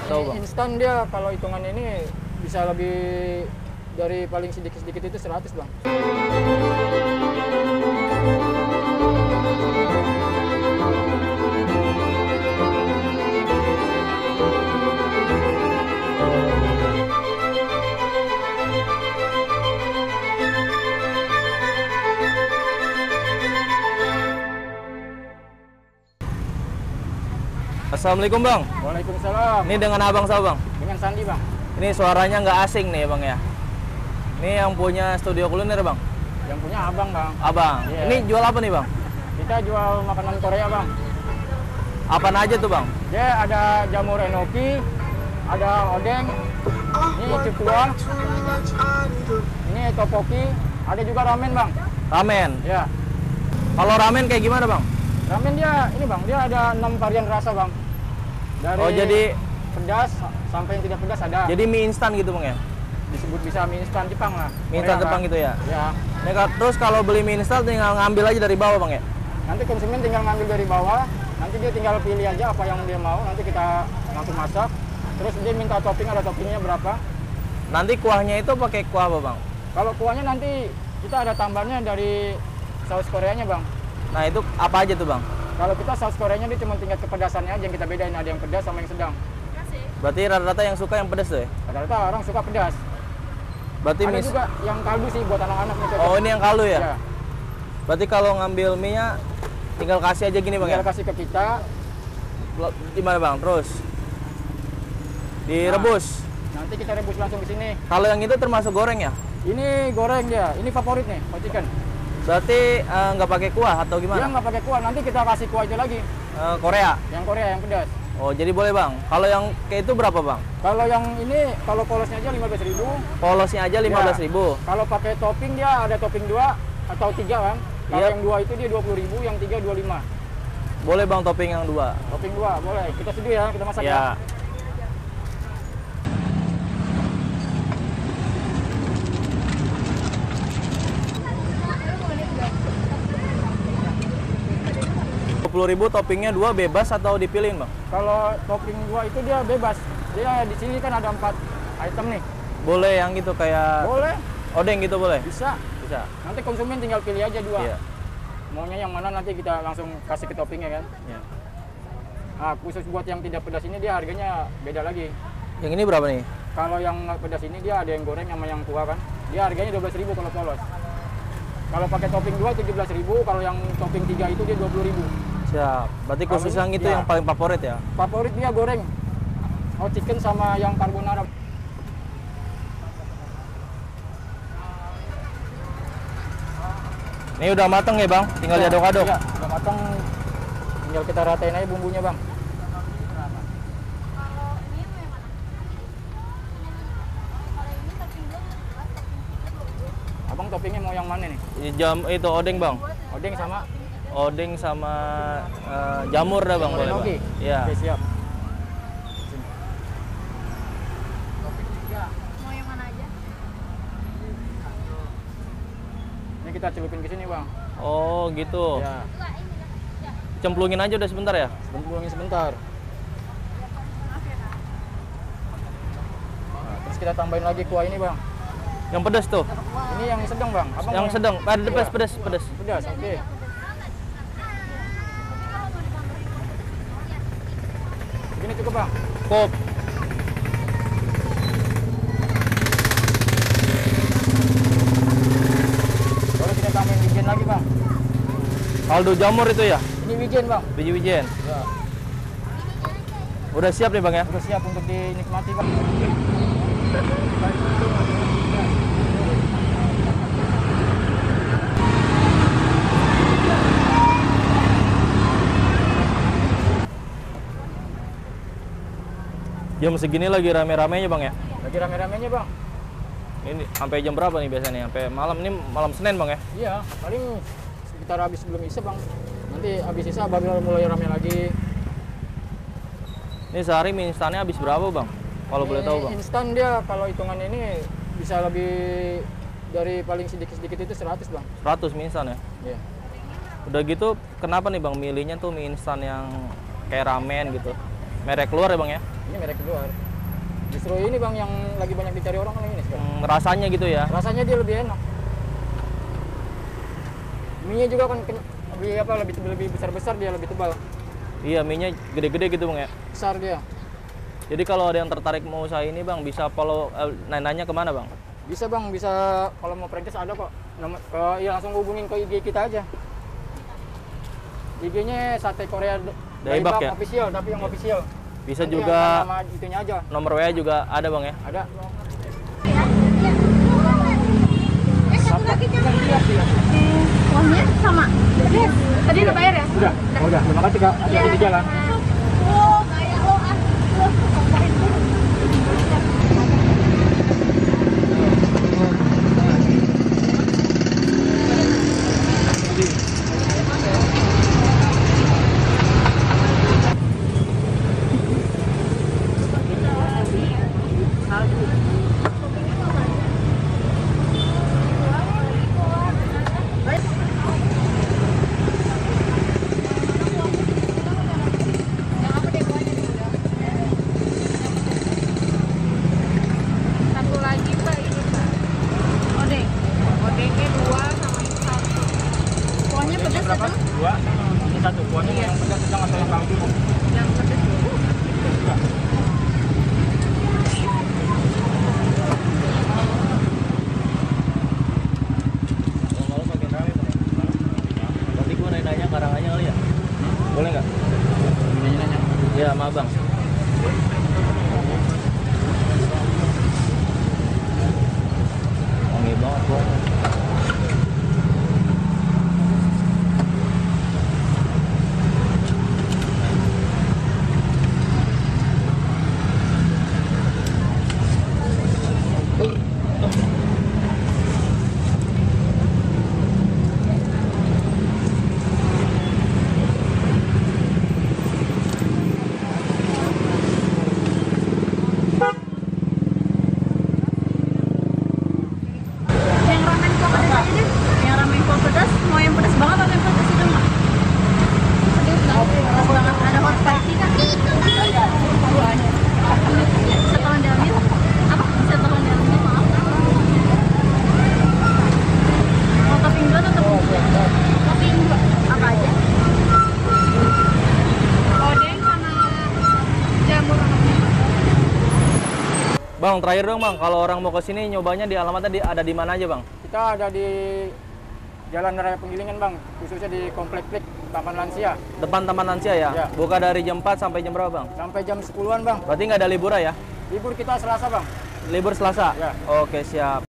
tahu bang? Instan dia kalau hitungan ini bisa lebih dari paling sedikit-sedikit itu 100 bang. Assalamualaikum bang. Waalaikumsalam. Ini dengan abang siapa bang? Dengan Sandi bang. Ini suaranya nggak asing nih bang ya. Ini yang punya studio kuliner bang? Yang punya abang bang. Abang. Iya. Ini jual apa nih bang? Kita jual makanan Korea bang. Apaan aja tuh bang? Dia ada jamur enoki, ada odeng, ini cikuah, ini topoki, ada juga ramen bang. Ramen. Ya. Kalau ramen kayak gimana bang? Ramen dia ini bang, dia ada 6 varian rasa bang. Dari Oh jadi pedas sampai yang tidak pedas ada. jadi mie instan gitu bang ya? Disebut bisa mie instan Jepang lah. Mie instan Korea, Jepang Bang. gitu ya? Ya. Ini, terus kalau beli mie instan tinggal ngambil aja dari bawah bang ya? Nanti konsumen tinggal ngambil dari bawah, nanti dia tinggal pilih aja apa yang dia mau, nanti kita langsung masak. Terus dia minta topping, ada toppingnya berapa. Nanti kuahnya itu pakai kuah apa bang? Kalau kuahnya nanti kita ada tambahannya dari saus Koreanya bang. Nah itu apa aja tuh bang? Kalau kita saus Koreanya dia cuma tingkat kepedasannya aja yang kita bedain, ada yang pedas sama yang sedang. Berarti rata-rata yang suka yang pedas tuh ya? Rata-rata orang suka pedas. Berarti Ada juga yang kaldu sih buat anak-anak. Oh ini yang kaldu ya? Ya. Berarti kalau ngambil mie-nya tinggal kasih aja gini bang Tinggal ya? kasih ke kita. Gimana bang? Terus direbus. Nanti kita rebus langsung ke sini. Kalau yang itu termasuk goreng ya? Ini goreng dia, ini favorit nih, hot chicken. Berarti nggak pakai kuah atau Dia gimana? nggak pakai kuah, nanti kita kasih kuah itu lagi. Korea. Yang Korea yang pedas. Oh jadi boleh bang. Kalau yang kayak itu berapa bang? Kalau yang ini, kalau polosnya aja 15.000. Polosnya aja 15.000. Kalau pakai topping dia ada topping 2 atau 3 kan. Kalau Yep. yang 2 itu dia 20.000, yang 3 25. Boleh bang topping yang 2. Topping 2 boleh. Kita seduh ya, kita masak ya. Ya. Rp20.000 toppingnya 2 bebas atau dipilihin bang? Kalau topping 2 itu dia bebas. Dia di sini kan ada 4 item nih. Boleh yang gitu kayak Boleh, odeng gitu boleh? bisa. Bisa. Nanti konsumen tinggal pilih aja 2. Iya. Maunya yang mana nanti kita langsung kasih ke toppingnya kan. Iya. Nah, khusus buat yang tidak pedas ini dia harganya beda lagi. Yang ini berapa nih? Kalau yang nggak pedas ini dia ada yang goreng sama yang kuah kan. Dia harganya 12.000 kalau polos. Kalau pakai topping 2 17.000, kalau yang topping 3 itu dia 20.000. Siap. Berarti khusus Kalau yang itu ya. yang paling favorit ya? Favorit dia goreng. Hot chicken sama yang carbonara. Ini udah mateng ya bang? Tinggal diaduk-aduk? Iya, udah matang. Tinggal kita ratain aja bumbunya bang. Abang toppingnya mau yang mana nih? Jam itu odeng bang? Odeng sama Odeng sama jamur dah bang, jamur boleh enoki? bang? Iya. Oke, siap. Mau yang mana aja? Ini kita celupin ke sini bang. Oh gitu. Ya, Cemplungin aja udah sebentar ya? cemplungin sebentar. Nah, terus kita tambahin lagi kuah ini bang. Yang pedas tuh? Ini yang sedang bang. Abang Yang mau sedang? Pedas, Iya. pedas, pedas. Pedas, oke. Begini cukup bang. Kop. Baru kita tambahin wijen lagi bang. Kaldu jamur itu ya? Ini wijen bang. Biji wijen. Ya, Udah siap nih bang ya? udah siap untuk dinikmati bang. Jam segini lagi rame-ramenya bang ya? Lagi rame-ramenya bang. Ini sampai jam berapa nih biasanya? Sampai malam, ini malam Senin bang ya? Iya, paling sekitar habis sebelum isya bang. Nanti habis isya baru mulai rame lagi. Ini sehari mie instannya habis berapa bang? Kalau boleh tahu bang? Instan dia kalau hitungan ini bisa lebih dari paling sedikit-sedikit itu 100 bang. 100 mie instan ya? Iya. Udah gitu kenapa nih bang milihnya tuh mie instan yang kayak ramen gitu? Merek luar ya bang ya? Ini merek keluar. Justru ini bang yang lagi banyak dicari orang kan ini sekarang. Rasanya gitu ya? Rasanya dia lebih enak. Mie-nya juga kan lebih besar-besar, dia lebih tebal. Iya, mie-nya gede-gede gitu bang ya? Besar dia. Jadi kalau ada yang tertarik mau usaha ini bang, bisa follow, nanya kemana bang? Bisa bang, bisa kalau mau franchise ada kok. Ya langsung hubungin ke IG kita aja. IG-nya Sate Korea Daibak ya? Official, tapi yang official. Bisa Nanti juga nama itunya aja. nomor WA juga ada bang ya? Ada. Satu lagi uangnya sama. Tadi udah bayar ya? Udah. Terima kasih Kak. Hati-hati di jalan. Oh, bayar. Satu lagi Mbak, ini Mbak. Odeng. Odengnya 2 sama ini 1. Kuahnya pedas Berapa? atau? 2. Ini 1. Kuahnya yang pedas sedang atau yang kaldu? Yang pedas dulu. Kalau makin rame bang. Berarti gue nanya Karanganyar kali ya? Boleh nggak? Nanya-nanya. Iya, sama bang. Wangi banget bang. Yang ramen kuah pedas aja deh. Yang ramen kuah pedas, mau yang pedas banget atau yang pedas itu Mbak? Pedas banget. Ada hot spicy kan? Setelan dalamnya apa? Setelan dalamnya maaf. Mau topping 2 atau topping 3? Topping 2. Apa aja? Odeng sama jamur. Bang, terakhir dong bang, kalau orang mau ke sini nyobanya di alamatnya ada di mana aja bang? Kita ada di Jalan Raya Penggilingan bang, khususnya di Komplek Plik Taman Lansia. Depan Taman Lansia ya? Ya. Buka dari jam 4 sampai jam berapa bang? Sampai jam 10-an bang. Berarti nggak ada liburan ya? Libur kita Selasa bang. Libur Selasa? Ya. Oke, siap.